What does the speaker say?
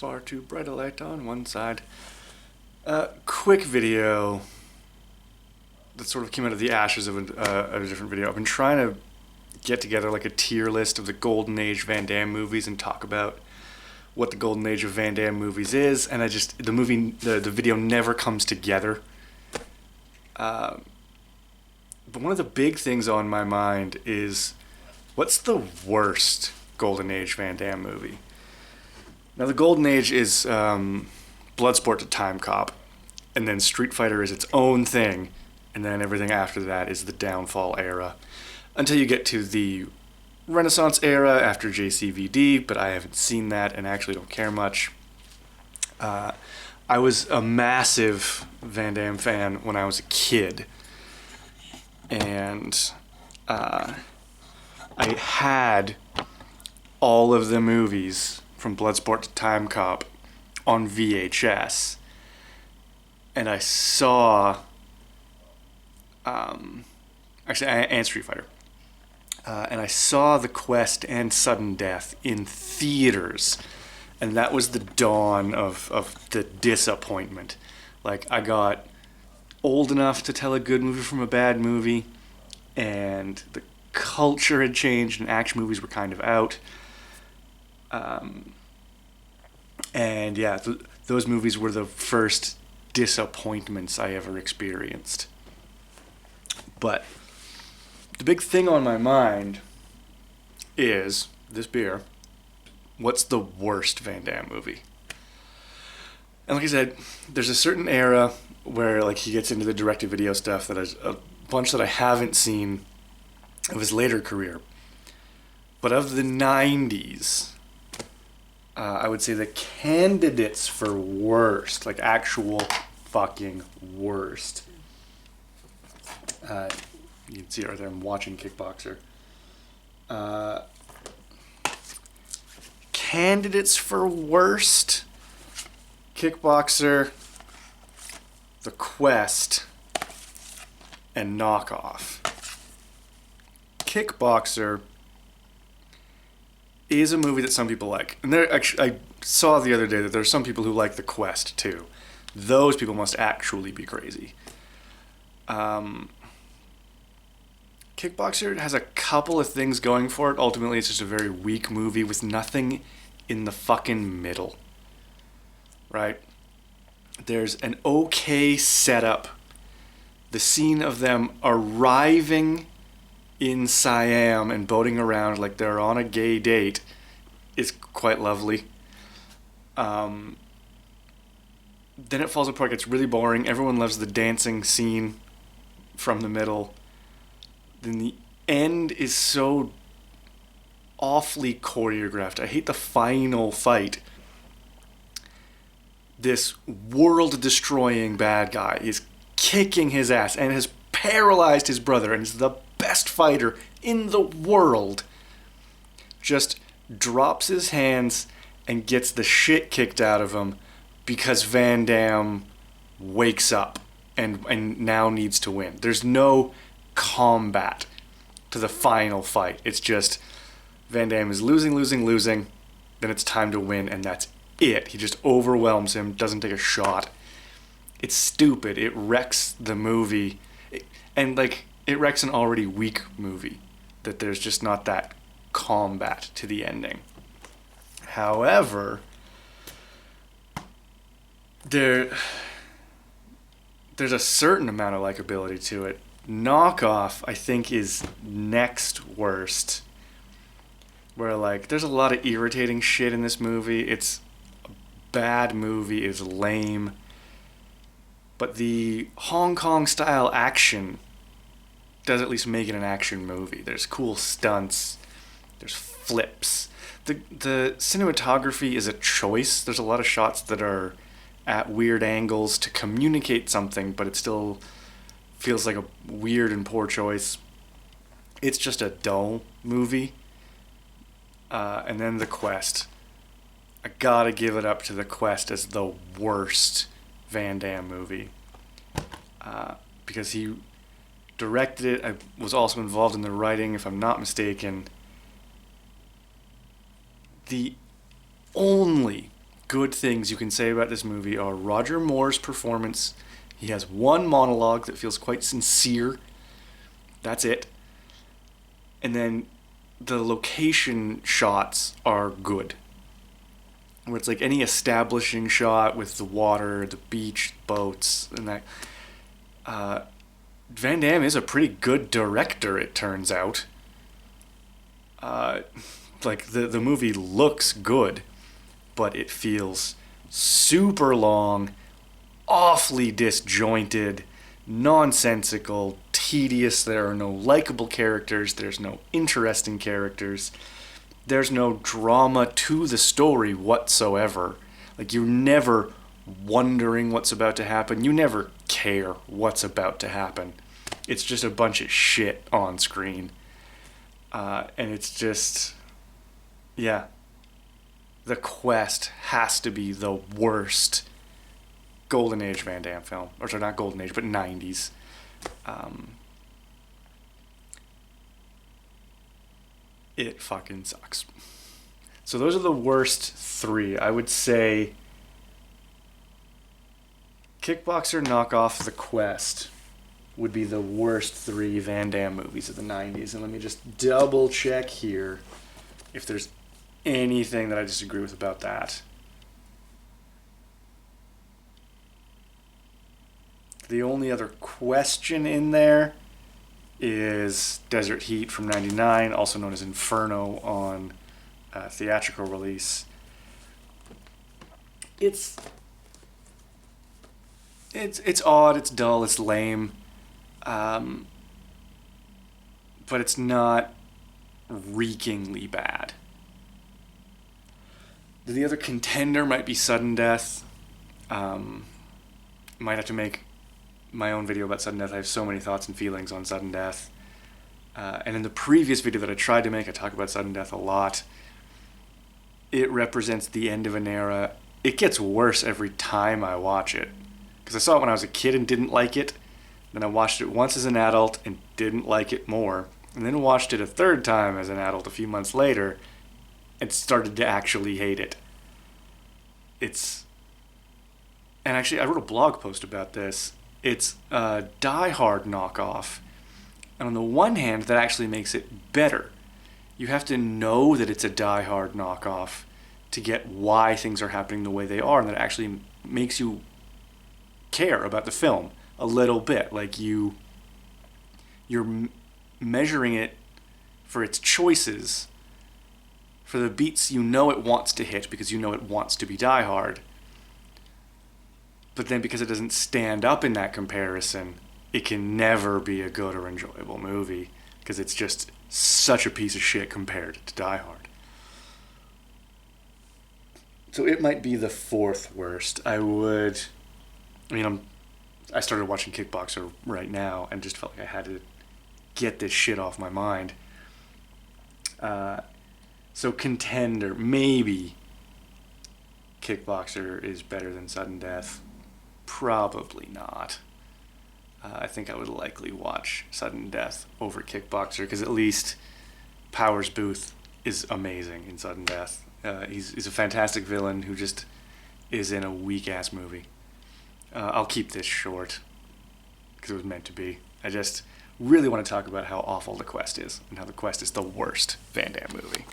far too bright a light on one side. Quick video that sort of came out of the ashes of a different video. I've been trying to get together like a tier list of the golden age Van Damme movies and talk about what the golden age of Van Damme movies is, and the video never comes together. But one of the big things on my mind is, what's the worst golden age Van Damme movie? Now the golden age is Bloodsport to Time Cop, and then Street Fighter is its own thing, and then everything after that is the downfall era, until you get to the Renaissance era after JCVD, but I haven't seen that and actually don't care much. I was a massive Van Damme fan when I was a kid, and I had all of the movies from Bloodsport to Time Cop on VHS, and I saw and Street Fighter. And I saw The Quest and Sudden Death in theaters, and that was the dawn of the disappointment. Like, I got old enough to tell a good movie from a bad movie, and the culture had changed, and action movies were kind of out. And yeah, those movies were the first disappointments I ever experienced. But the big thing on my mind is this beer. What's the worst Van Damme movie? And like I said, there's a certain era where like he gets into the direct-to-video stuff that is a bunch that I haven't seen of his later career. But of the 90s, I would say the candidates for worst, like actual fucking worst. You can see it right there. I'm watching Kickboxer. Candidates for worst: Kickboxer, The Quest, and Knockoff. Kickboxer is a movie that some people like, and I saw the other day that there are some people who like The Quest too. Those people must actually be crazy. Kickboxer has a couple of things going for it. Ultimately, it's just a very weak movie with nothing in the fucking middle. Right? There's an okay setup. The scene of them arriving in Siam and boating around like they're on a gay date is quite lovely. Then it falls apart, gets really boring. Everyone loves the dancing scene from the middle. Then the end is so awfully choreographed. I hate the final fight. This world-destroying bad guy is kicking his ass and has paralyzed his brother and is the best fighter in the world. Just drops his hands and gets the shit kicked out of him because Van Damme wakes up and now needs to win. There's no combat to the final fight. It's just Van Damme is losing, then it's time to win, and that's it. He just overwhelms him, doesn't take a shot. It's stupid. It wrecks the movie. It wrecks an already weak movie, that there's just not that combat to the ending. However, there's a certain amount of likability to it. Knockoff, I think, is next worst. Where, like, there's a lot of irritating shit in this movie. It's a bad movie. It's lame. But the Hong Kong style action does at least make it an action movie. There's cool stunts. There's flips. The cinematography is a choice. There's a lot of shots that are at weird angles to communicate something, but it still feels like a weird and poor choice. It's just a dull movie. And then The Quest. I gotta give it up to The Quest as the worst Van Damme movie. Because he directed it. I was also involved in the writing, if I'm not mistaken. The only good things you can say about this movie are Roger Moore's performance. He has one monologue that feels quite sincere. That's it. And then the location shots are good. Where it's like any establishing shot with the water, the beach, boats, and that. Van Damme is a pretty good director, it turns out. Like the movie looks good, but it feels super long, awfully disjointed, nonsensical, tedious. There are no likable characters. There's no interesting characters. There's no drama to the story whatsoever. Like, you're never wondering what's about to happen. You never care what's about to happen. It's just a bunch of shit on screen. And it's just... yeah. The Quest has to be the worst Golden Age Van Damme film. Or sorry, not Golden Age, but 90s. It fucking sucks. So those are the worst three. I would say Kickboxer, Knockoff, The Quest would be the worst three Van Damme movies of the 90s. And let me just double check here if there's anything that I disagree with about that. The only other question in there is Desert Heat from 99, also known as Inferno on theatrical release. It's odd, it's dull, it's lame, but it's not reekingly bad. The other contender might be Sudden Death. Might have to make my own video about Sudden Death. I have so many thoughts and feelings on Sudden Death. And in the previous video that I tried to make, I talk about Sudden Death a lot. It represents the end of an era. It gets worse every time I watch it. Because I saw it when I was a kid and didn't like it. Then I watched it once as an adult and didn't like it more. And then watched it a third time as an adult a few months later and started to actually hate it. And actually, I wrote a blog post about this. It's a Die Hard knockoff. And on the one hand, that actually makes it better. You have to know that it's a Die Hard knockoff to get why things are happening the way they are, and that actually makes you care about the film a little bit. Like, you're measuring it for its choices, for the beats you know it wants to hit because you know it wants to be Die Hard. But then because it doesn't stand up in that comparison, it can never be a good or enjoyable movie because it's just such a piece of shit compared to Die Hard. So it might be the fourth worst. I started watching Kickboxer right now and just felt like I had to get this shit off my mind. So contender, maybe Kickboxer is better than Sudden Death. Probably not. I think I would likely watch Sudden Death over Kickboxer because at least Powers Booth is amazing in Sudden Death. He's a fantastic villain who just is in a weak-ass movie. I'll keep this short because it was meant to be. I just really want to talk about how awful The Quest is and how The Quest is the worst Van Damme movie.